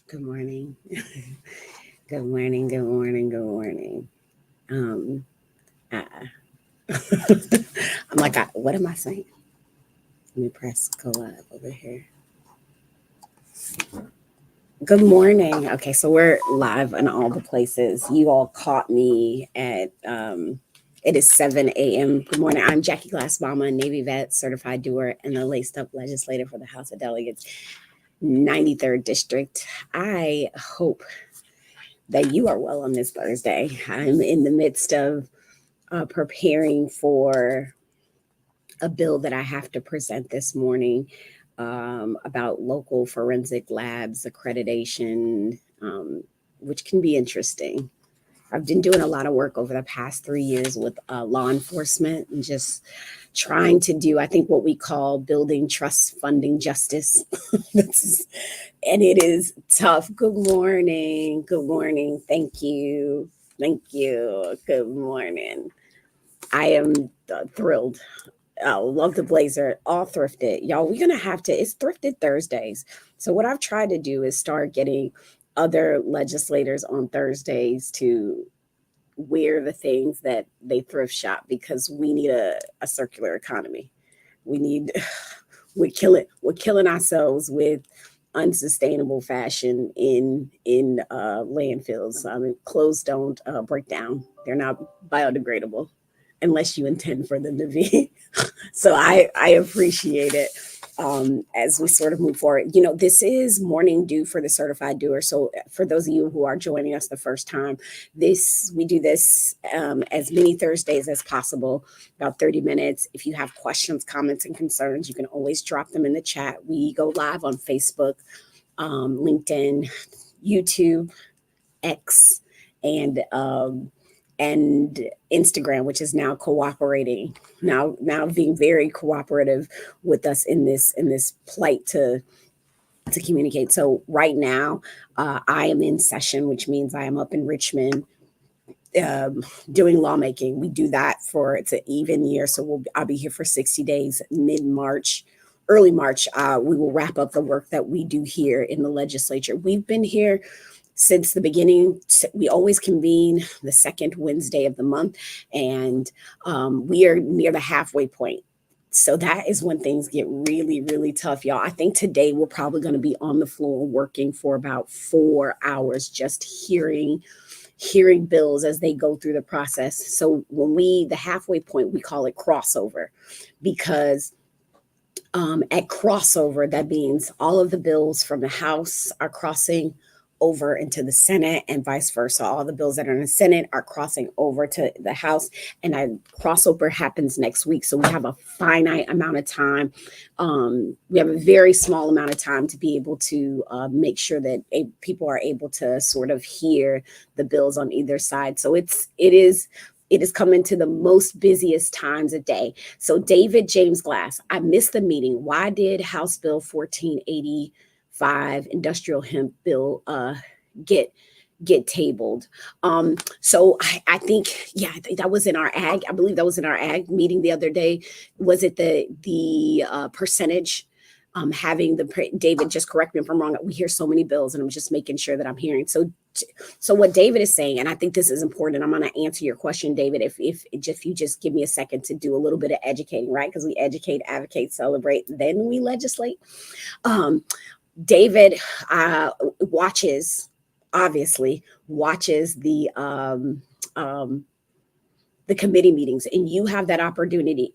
Good morning. Good morning. Good morning. Good morning. Um, uh, I'm like, what am I saying? Let me press go live over here. Good morning. Okay, so we're live in all the places. You all caught me at it is 7 a.m. Good morning. I'm Jackie Glassbama, Navy vet, certified doer, and the laced up legislator for the House of Delegates, 93rd District. I hope that you are well on this Thursday. I'm in the midst of preparing for a bill that I have to present this morning about local forensic labs accreditation, which can be interesting. I've been doing a lot of work over the past 3 years with law enforcement and just trying to do, I think, what we call building trust funding justice. And it is tough. Good morning. Good morning. Thank you. Thank you. Good morning. I am thrilled. Love the blazer, all thrifted. Y'all, we're going to have to, it's thrifted Thursdays. So, what I've tried to do is start getting other legislators on Thursdays to wear the things that they thrift shop because we need a circular economy. We need, we're killing ourselves with unsustainable fashion in landfills. I mean, clothes don't break down; they're not biodegradable unless you intend for them to be. So I appreciate it as we sort of move forward. This is morning due for the certified doer. So for those of you who are joining us the first time, we do this as many Thursdays as possible, about 30 minutes. If you have questions, comments, and concerns, you can always drop them in the chat. We go live on Facebook, LinkedIn, YouTube, X, and Instagram, which is now cooperating, now being very cooperative with us in this plight to communicate. So right now, I am in session, which means I am up in Richmond doing lawmaking. We do that it's an even year, so I'll be here for 60 days, mid-March. Early March, we will wrap up the work that we do here in the legislature. We've been here since the beginning. We always convene the second Wednesday of the month, and we are near the halfway point. So that is when things get really, really tough, y'all. I think today we're probably going to be on the floor working for about 4 hours, just hearing bills as they go through the process. So the halfway point, we call it crossover, because at crossover, that means all of the bills from the House are crossing over into the Senate and vice versa. All the bills that are in the Senate are crossing over to the House, and that crossover happens next week. So we have a finite amount of time. We have a very small amount of time to be able to make sure that people are able to sort of hear the bills on either side. So it is coming to the most busiest times a day. So David James Glass, I missed the meeting. Why did House Bill 1485 industrial hemp bill get tabled? So I think, I think that was in our ag. I believe that was in our ag meeting the other day. Was it the percentage? Having David, just correct me if I'm wrong. We hear so many bills, and I'm just making sure that I'm hearing. So what David is saying, and I think this is important. I'm going to answer your question, David, if you just give me a second to do a little bit of educating, right? Because we educate, advocate, celebrate, then we legislate. David obviously watches the committee meetings, and you have that opportunity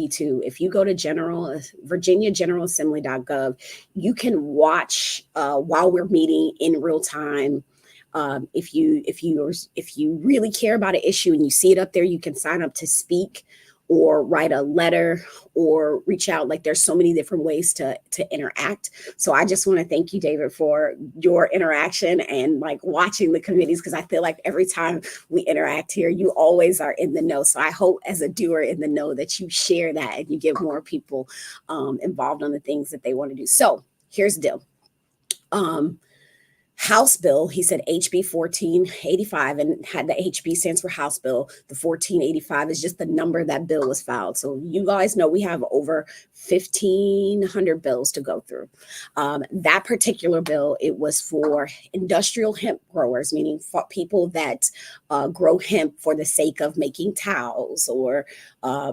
to, if you go to Virginia General Assembly.gov, you can watch while we're meeting in real time. If you really care about an issue and you see it up there, you can sign up to speak or write a letter or reach out. Like, there's so many different ways to interact. So I just want to thank you, David, for your interaction and like watching the committees, because I feel like every time we interact here, you always are in the know. So I hope, as a doer in the know, that you share that and you get more people involved on the things that they want to do. So here's the deal. House bill, he said HB 1485, and had the HB stands for House bill. The 1485 is just the number that bill was filed. So you guys know we have over 1,500 bills to go through. That particular bill, it was for industrial hemp growers, meaning for people that grow hemp for the sake of making towels or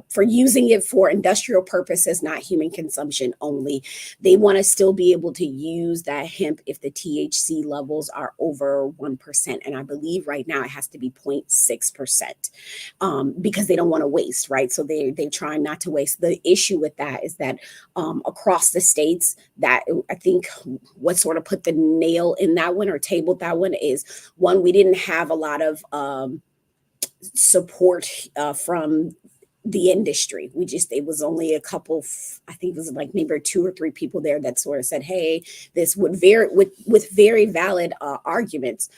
for using it for industrial purposes, not human consumption only. They want to still be able to use that hemp if the THC levels are over 1%. And I believe right now it has to be 0.6%, because they don't want to waste, right? So they're trying not to waste. The issue with that is that across the states, that I think what sort of put the nail in that one or tabled that one is, one, we didn't have a lot of support from the industry. It was only a couple, I think it was like maybe 2 or 3 people there that sort of said, hey, this would with very valid arguments.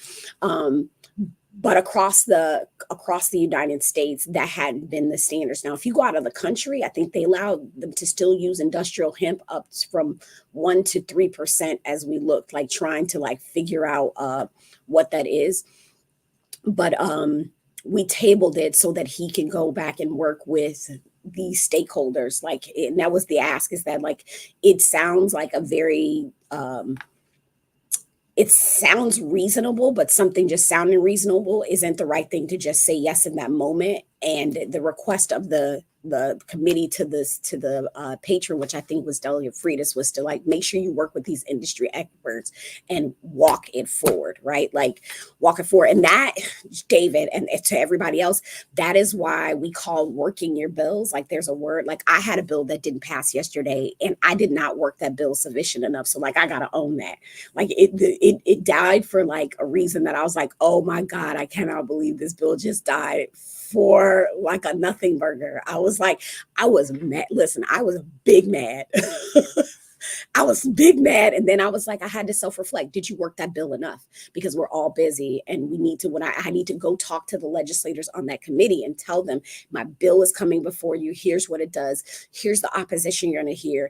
But across the United States, that hadn't been the standards. Now, if you go out of the country, I think they allowed them to still use industrial hemp up from 1 to 3% as we looked, like trying to like figure out what that is. But we tabled it so that he can go back and work with these stakeholders. Like, and that was the ask, is that like, it sounds like a very, it sounds reasonable, but something just sounding reasonable isn't the right thing to just say yes in that moment. And the request of the committee to the patron, which I think was Delegate Freitas, was to like make sure you work with these industry experts and walk it forward, right? Like walk it forward. And that, David, and to everybody else, that is why we call working your bills. Like there's a word, like I had a bill that didn't pass yesterday and I did not work that bill sufficient enough. So like, I got to own that. Like it died for like a reason that I was like, oh my God, I cannot believe this bill just died for like a nothing burger. I was mad. Listen, I was big mad. I was big mad. And then I was like, I had to self-reflect. Did you work that bill enough? Because we're all busy and we need to, when I need to go talk to the legislators on that committee and tell them my bill is coming before you. Here's what it does. Here's the opposition you're going to hear.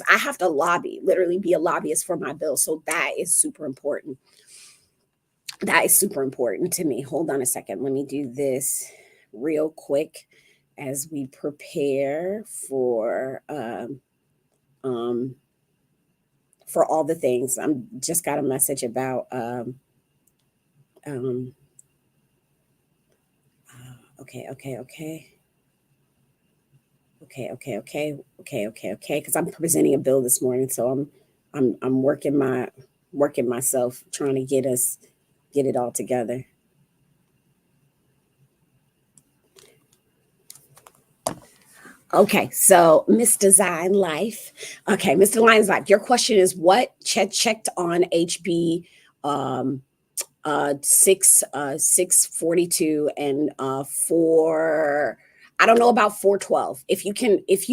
I have to literally be a lobbyist for my bill. So that is super important. That is super important to me. Hold on a second. Let me do this real quick as we prepare for all the things. I'm just got a message about okay, because I'm presenting a bill this morning, so I'm working myself, trying to get it all together. Okay, so Miss Design Life. Okay, Mr. Lions Life, your question is what checked on HB 642 and 4. I don't know about 412. If you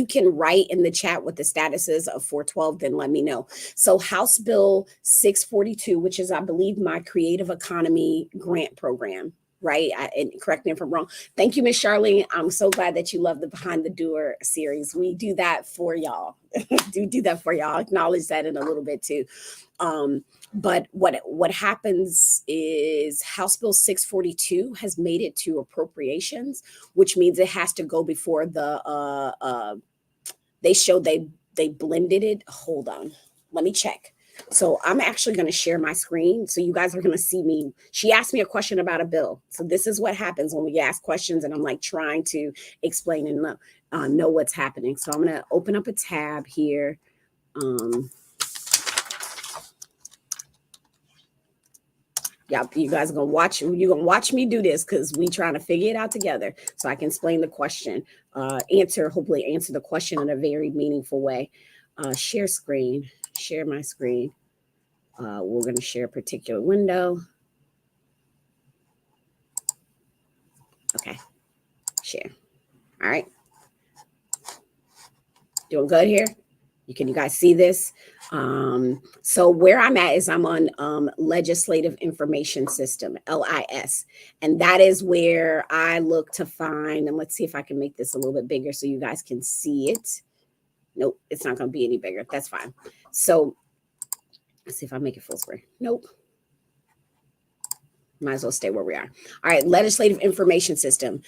can write in the chat what the status is of 412, then let me know. So House Bill 642, which is, I believe, my Creative Economy grant program, right? And correct me if I'm wrong. Thank you, Miss Charlene. I'm so glad that you love the Behind the Doer series. We do that for y'all. do that for y'all. I'll acknowledge that in a little bit too. But what happens is House Bill 642 has made it to appropriations, which means it has to go before the they blended it. Hold on, let me check. So I'm actually going to share my screen so you guys are going to see me. She asked me a question about a bill. So this is what happens when we ask questions and I'm like trying to explain and know what's happening. So I'm going to open up a tab here. Yeah, you guys are you're gonna watch me do this because we trying to figure it out together so I can explain the question, hopefully answer the question in a very meaningful way. Share screen, share my screen. We're gonna share a particular window. Okay, share. All right. Doing good here. Can you guys see this? So where I'm at is I'm on Legislative Information System, LIS. And that is where I look to find, and let's see if I can make this a little bit bigger so you guys can see it. Nope, it's not going to be any bigger. That's fine. So let's see if I make it full screen. Nope. Might as well stay where we are. All right, legislative information system.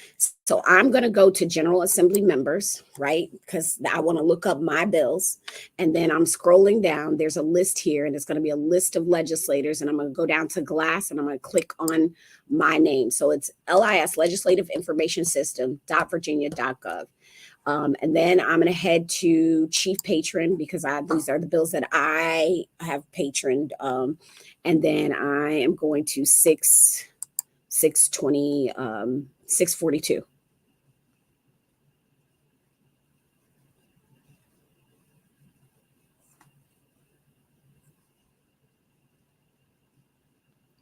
So I'm going to go to General Assembly members, right? Because I want to look up my bills. And then I'm scrolling down. There's a list here, and it's going to be a list of legislators. And I'm going to go down to glass, and I'm going to click on my name. So it's LIS, Legislative Information System, .virginia.gov. And then I'm going to head to Chief Patron because these are the bills that I have patroned. And then I am going to 620, 642.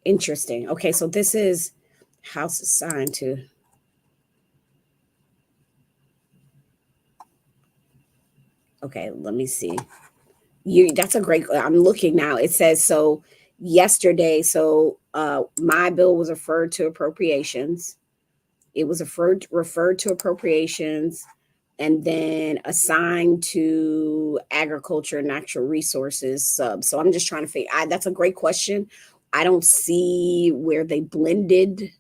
Interesting. Okay, so this is House assigned to. Okay, let me see. That's a great. I'm looking now. It says so yesterday. So my bill was referred to appropriations. It was referred to appropriations, and then assigned to agriculture and natural resources sub. So I'm just trying to figure. That's a great question. I don't see where they blended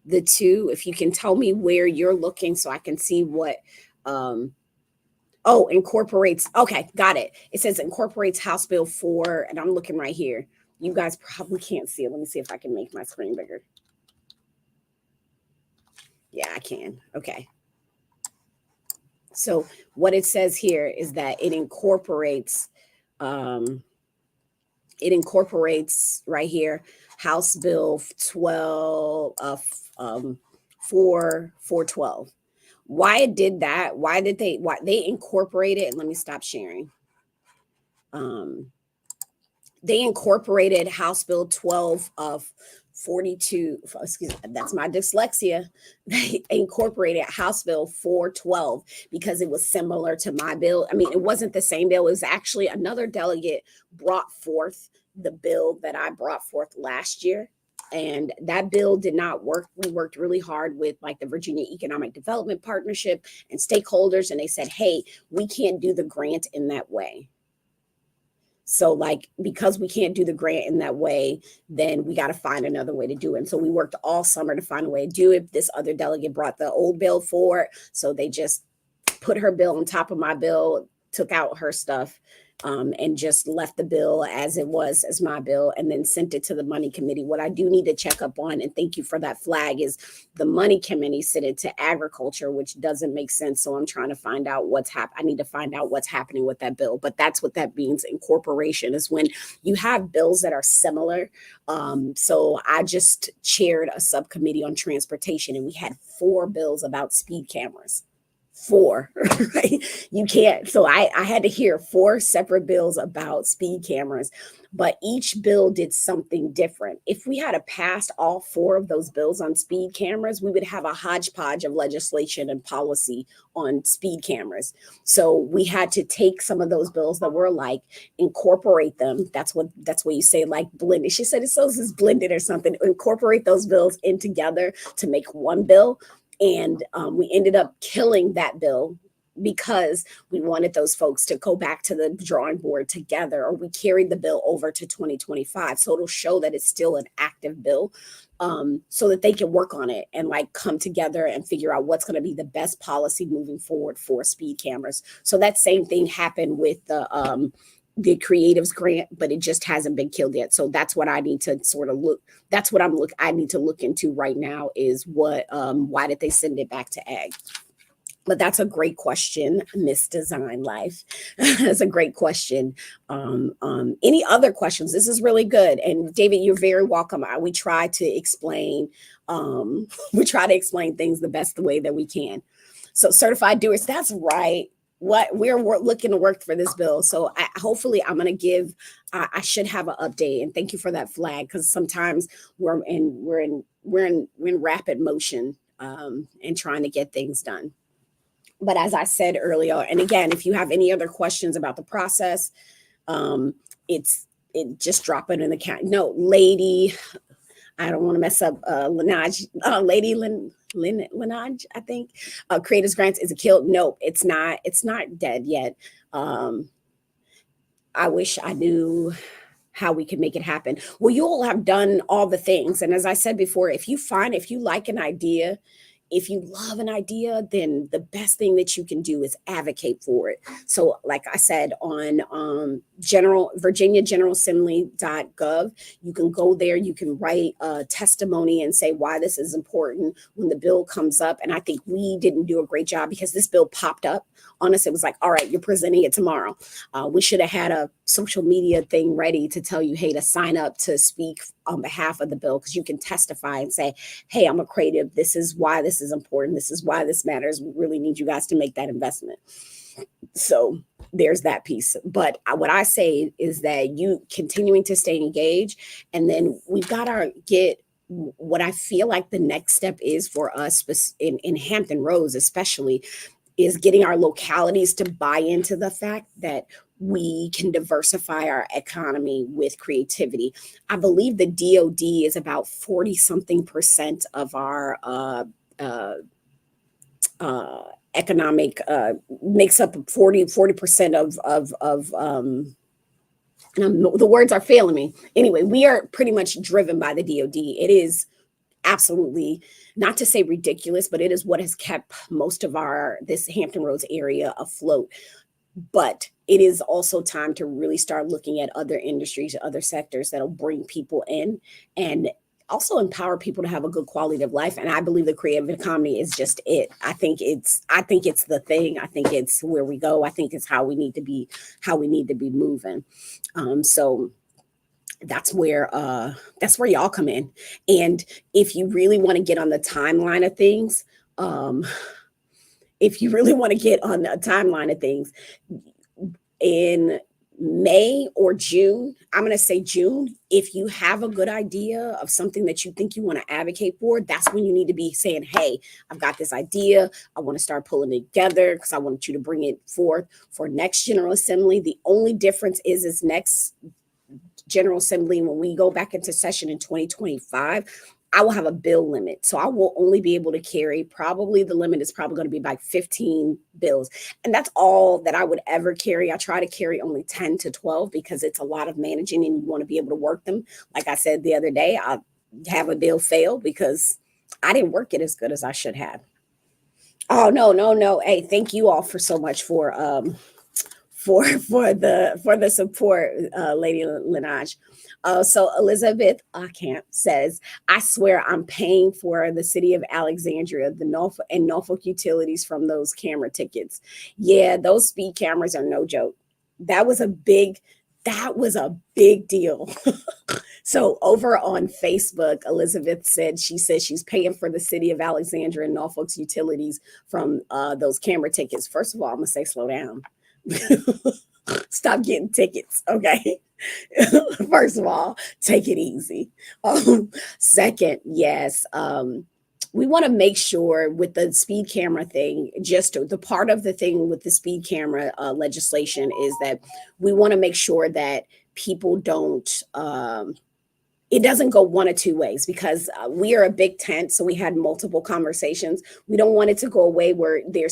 the two. If you can tell me where you're looking, so I can see what. Oh, incorporates. Okay, got it. It says incorporates House Bill 4, and I'm looking right here. You guys probably can't see it. Let me see if I can make my screen bigger. Yeah, I can. Okay. So what it says here is that it incorporates right here House Bill 12 412. Why it did that? Why they incorporated? And let me stop sharing. They incorporated House Bill 12 of 42. Excuse me, that's my dyslexia. They incorporated House Bill 412 because it was similar to my bill. I mean, it wasn't the same bill. It was actually another delegate brought forth the bill that I brought forth last year. And that bill did not work. We worked really hard with like the Virginia Economic Development Partnership and stakeholders. And they said, hey, we can't do the grant in that way. So like, because we can't do the grant in that way, then we got to find another way to do it. And so we worked all summer to find a way to do it. This other delegate brought the old bill forward. So they just put her bill on top of my bill, took out her stuff, and just left the bill as it was as my bill, and then sent it to the money committee. What I do need to check up on, and thank you for that flag, is the money committee sent it to agriculture, which doesn't make sense. So I'm trying to find out what's happening. I need to find out what's happening with that bill. But that's what that means. Incorporation is when you have bills that are similar. So I just chaired a subcommittee on transportation, and we had 4 bills about speed cameras. 4, right? You can't. So I had to hear 4 separate bills about speed cameras, but each bill did something different. If we had passed all 4 of those bills on speed cameras, we would have a hodgepodge of legislation and policy on speed cameras. So we had to take some of those bills that were alike, incorporate them. That's what you say, like blended. She said it says blended or something. Incorporate those bills in together to make one bill. And we ended up killing that bill because we wanted those folks to go back to the drawing board together, or we carried the bill over to 2025. So it'll show that it's still an active bill, so that they can work on it and like come together and figure out what's going to be the best policy moving forward for speed cameras. So that same thing happened with the creatives grant, but it just hasn't been killed yet. So that's what I need to sort of look. That's what I need to look into right now is why did they send it back to ag? But that's a great question, Miss Design Life. That's a great question. Any other questions? This is really good. And David, you're very welcome. We try to explain things the best way that we can. So certified doers, that's right. What we're looking to work for this bill. So hopefully I'm going to give, I should have an update, and thank you for that flag. Cause sometimes we're in rapid motion, and trying to get things done. But as I said earlier, and again, if you have any other questions about the process, just drop it in the chat. No, lady, I don't want to mess up Linaj, Lady Linaj, I think. Creators Grants, is it killed? Nope, it's not dead yet. I wish I knew how we can make it happen. Well, you all have done all the things. And as I said before, if you like an idea, if you love an idea, then the best thing that you can do is advocate for it. So, like I said, on Virginia General Assembly.gov, you can go there, you can write a testimony and say why this is important when the bill comes up. And I think we didn't do a great job because this bill popped up on us. It was like, all right, you're presenting it tomorrow. We should have had a social media thing ready to tell you, hey, to sign up to speak on behalf of the bill, because you can testify and say, hey, I'm a creative. This is why this is important. This is why this matters. We really need you guys to make that investment. So there's that piece. But what I say is that you continuing to stay engaged, and then we've got to get what I feel like the next step is for us in Hampton Roads, especially, is getting our localities to buy into the fact that we can diversify our economy with creativity. I believe the DoD is about 40 something percent of our economic, makes up 40% of the words are failing me. Anyway, we are pretty much driven by the DoD. It is absolutely, not to say ridiculous, but it is what has kept most of this Hampton Roads area afloat. But it is also time to really start looking at other industries, other sectors that'll bring people in and also empower people to have a good quality of life. And I believe the creative economy is just it. I think it's the thing. I think it's where we go. I think it's how we need to be moving. So that's where y'all come in. And if you really want to get on the timeline of things, in May or June, I'm going to say June, if you have a good idea of something that you think you want to advocate for, that's when you need to be saying, hey, I've got this idea. I want to start pulling it together because I want you to bring it forth for next General Assembly. The only difference is next General Assembly, when we go back into session in 2025, I will have a bill limit. So I will only be able to carry, probably the limit is probably going to be like 15 bills. And that's all that I would ever carry. I try to carry only 10 to 12 because it's a lot of managing and you want to be able to work them. Like I said the other day, I have a bill fail because I didn't work it as good as I should have. Oh, no. Hey, thank you all for so much for the support, Lady Linaj. So Elizabeth Camp says, I swear I'm paying for the city of Alexandria, the Norfolk utilities from those camera tickets. Yeah, those speed cameras are no joke. That was a big deal. So over on Facebook, Elizabeth said she's paying for the city of Alexandria and Norfolk's utilities from those camera tickets. First of all, I'm gonna say slow down. Stop getting tickets, okay? First of all, take it easy. Second, yes, we want to make sure with the speed camera thing, just the part of the thing with the speed camera legislation is that we want to make sure that people don't it doesn't go one or two ways, because we are a big tent. So we had multiple conversations. We don't want it to go away where they're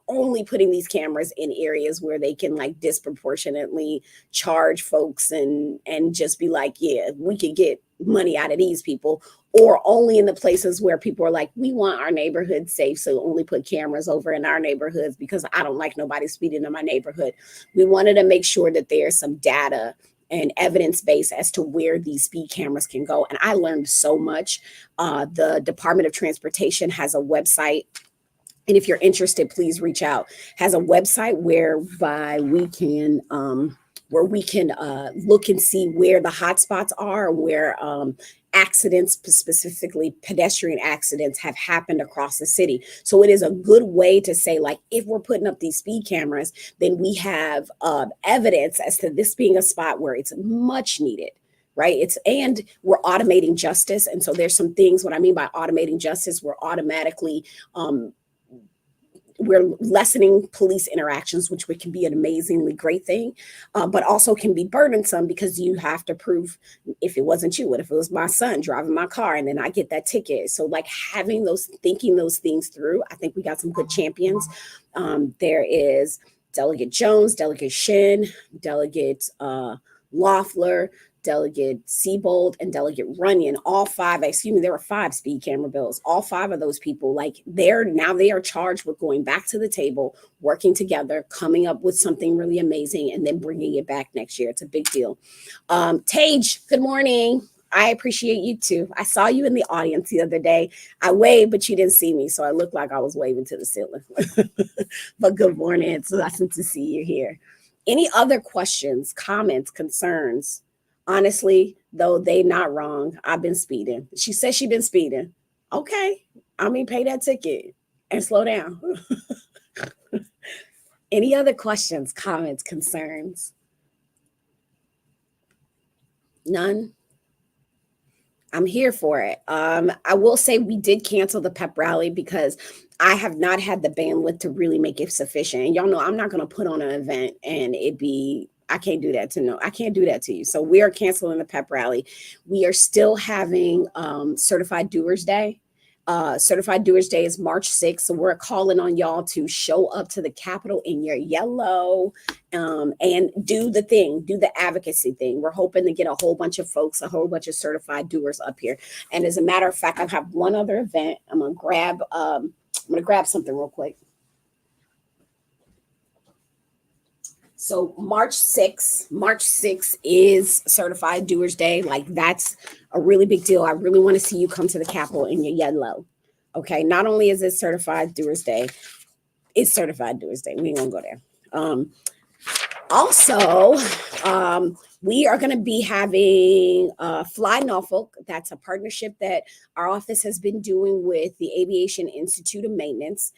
only putting these cameras in areas where they can like disproportionately charge folks and just be like, yeah, we could get money out of these people, or only in the places where people are like, we want our neighborhood safe, so only put cameras over in our neighborhoods because I don't like nobody speeding in my neighborhood. We wanted to make sure that there's some data and evidence base as to where these speed cameras can go. And I learned so much. The Department of Transportation has a website. And if you're interested, please reach out. Has a website whereby we can look and see where the hot spots are, where accidents, specifically pedestrian accidents, have happened across the city. So it is a good way to say, like, if we're putting up these speed cameras, then we have evidence as to this being a spot where it's much needed. Right. And we're automating justice. And so there's some things, what I mean by automating justice, we're automatically we're lessening police interactions, which can be an amazingly great thing, but also can be burdensome because you have to prove, if it wasn't you, what if it was my son driving my car and then I get that ticket? So like thinking those things through, I think we got some good champions. There is Delegate Jones, Delegate Shin, Delegate Loeffler, Delegate Seabold, and Delegate Runyon, all five, there were five speed camera bills. All five of those people, like they are charged with going back to the table, working together, coming up with something really amazing, and then bringing it back next year. It's a big deal. Tage, good morning. I appreciate you too. I saw you in the audience the other day. I waved, but you didn't see me, so I looked like I was waving to the ceiling. But good morning. It's awesome to see you here. Any other questions, comments, concerns? Honestly, though, they not wrong. I've been speeding. She says she been speeding. Okay. I mean, pay that ticket and slow down. Any other questions, comments, concerns? None? I'm here for it. I will say we did cancel the pep rally because I have not had the bandwidth to really make it sufficient. And y'all know I'm not going to put on an event and I can't do that to you. So we are canceling the pep rally. We are still having Certified Doers Day. Certified Doers Day is March 6th. So we're calling on y'all to show up to the Capitol in your yellow and do the advocacy thing. We're hoping to get a whole bunch of folks, a whole bunch of certified doers up here. And as a matter of fact, I have one other event. I'm going to grab something real quick. So March 6th is Certified Doers Day. Like that's a really big deal. I really want to see you come to the Capitol in your yellow. Okay. Not only is it Certified Doers Day, it's Certified Doers Day. We ain't gonna go there. Also, we are going to be having Fly Norfolk. That's a partnership that our office has been doing with the Aviation Institute of Maintenance.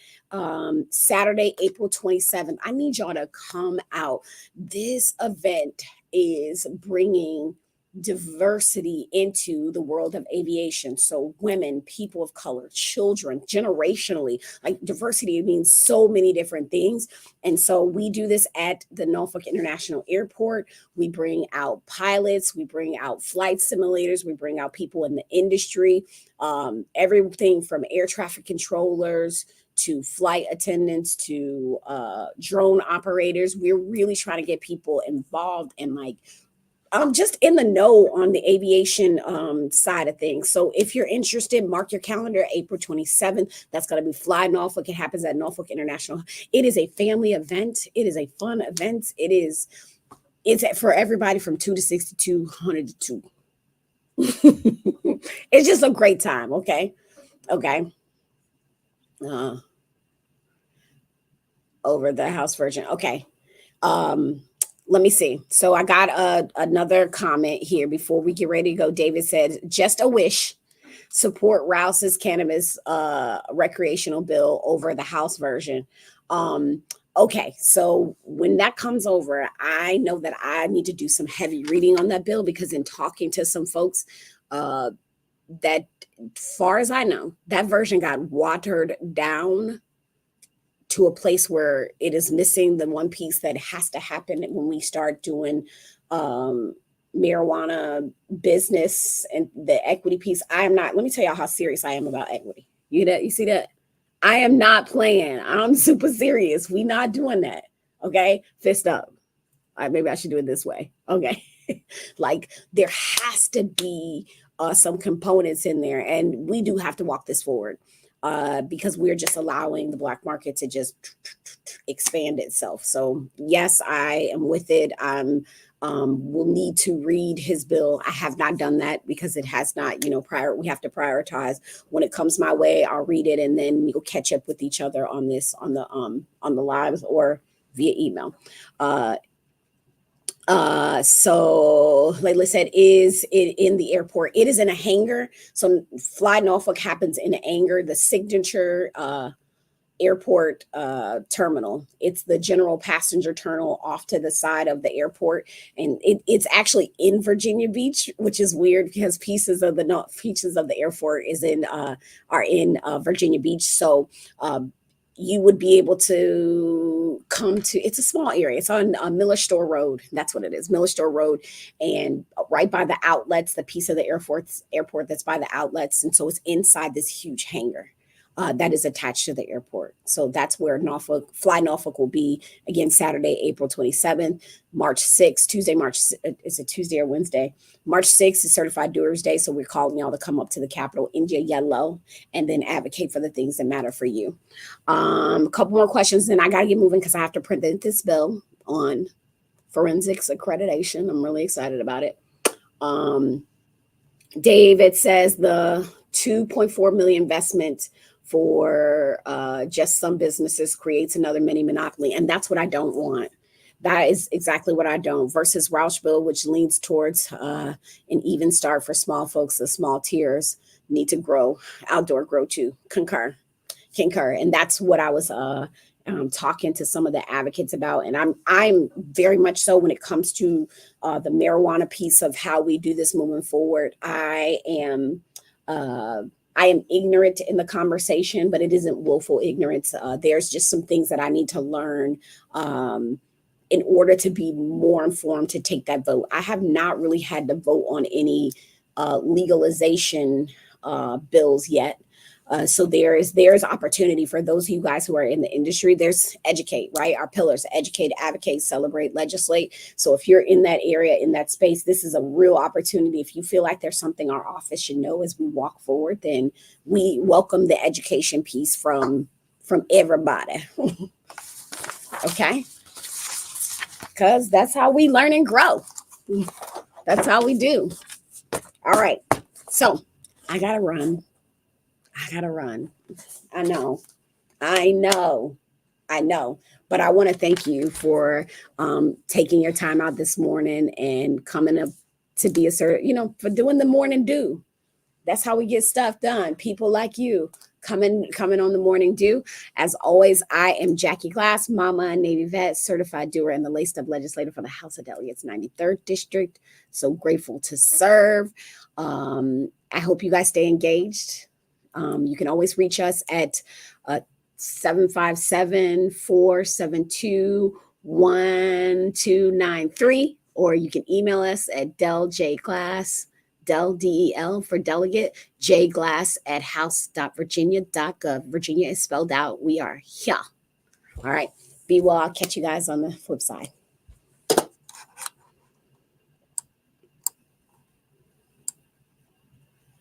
Saturday, April 27th. I need y'all to come out. This event is bringing diversity into the world of aviation. So women, people of color, children, generationally, like diversity means so many different things. And so we do this at the Norfolk International Airport. We bring out pilots, we bring out flight simulators, we bring out people in the industry, everything from air traffic controllers to flight attendants to drone operators. We're really trying to get people involved and like just in the know on the aviation side of things. So if you're interested, mark your calendar, April 27th. That's going to be Fly Norfolk. It happens at Norfolk International. It is a family event. It is a fun event. It's for everybody from 2 to 6 to 200 to 2. It's just a great time. Okay. Over the house version. Okay. Let me see. So I got another comment here before we get ready to go. David said, just a wish, support Rouse's cannabis recreational bill over the House version. Okay, so when that comes over, I know that I need to do some heavy reading on that bill because in talking to some folks, that far as I know, that version got watered down to a place where it is missing the one piece that has to happen when we start doing marijuana business and the equity piece. Let me tell y'all how serious I am about equity. You see that? I am not playing. I'm super serious. We not doing that. Okay. Fist up. All right, maybe I should do it this way. Okay. Like there has to be some components in there and we do have to walk this forward. Because we're just allowing the black market to just expand itself. So yes, I am with it. We'll need to read his bill. I have not done that because it has not, we have to prioritize. When it comes my way, I'll read it and then we'll catch up with each other on this, on the lives or via email. So Layla said, is it in the airport? It is in a hangar. So Fly Norfolk happens in a hangar, the signature airport terminal. It's the general passenger terminal off to the side of the airport. And it's actually in Virginia Beach, which is weird because pieces of the airport are in Virginia Beach. So you would be able to come to, it's a small area. It's on Miller Store Road. That's what it is, Miller Store Road. And right by the outlets, the piece of the airport that's by the outlets. And so it's inside this huge hangar. that is attached to the airport. So that's where Fly Norfolk will be again Saturday, April 27th, March 6th, is it Tuesday or Wednesday? March 6th is Certified Doers Day. So we're calling y'all to come up to the Capitol in your yellow and then advocate for the things that matter for you. A couple more questions, then I got to get moving because I have to present this bill on forensics accreditation. I'm really excited about it. David says the 2.4 million investment for just some businesses creates another mini monopoly, and that's what I don't want. That is exactly what I don't. Versus Roush bill, which leans towards an even start for small folks. The small tiers need to grow, outdoor grow too. Concur, and that's what I was talking to some of the advocates about. And I'm very much so when it comes to the marijuana piece of how we do this moving forward. I am ignorant in the conversation, but it isn't willful ignorance. There's just some things that I need to learn in order to be more informed to take that vote. I have not really had to vote on any legalization bills yet. So there's opportunity for those of you guys who are in the industry. There's educate, right? Our pillars: educate, advocate, celebrate, legislate. So if you're in that area, in that space, this is a real opportunity. If you feel like there's something our office should know as we walk forward, then we welcome the education piece from everybody. Okay, because that's how we learn and grow. That's how we do. All right, so I gotta run. I know. But I want to thank you for taking your time out this morning and coming up to be for doing the morning dew. That's how we get stuff done. People like you coming on the morning dew. As always, I am Jackie Glass, Mama and Navy vet, certified doer, and the laced up legislator for the House of Delegates 93rd District. So grateful to serve. I hope you guys stay engaged. You can always reach us at 757-472-1293, or you can email us at deljglass, Del for delegate, jglass@house.virginia.gov. Virginia is spelled out. We are here. All right. Be well. I'll catch you guys on the flip side.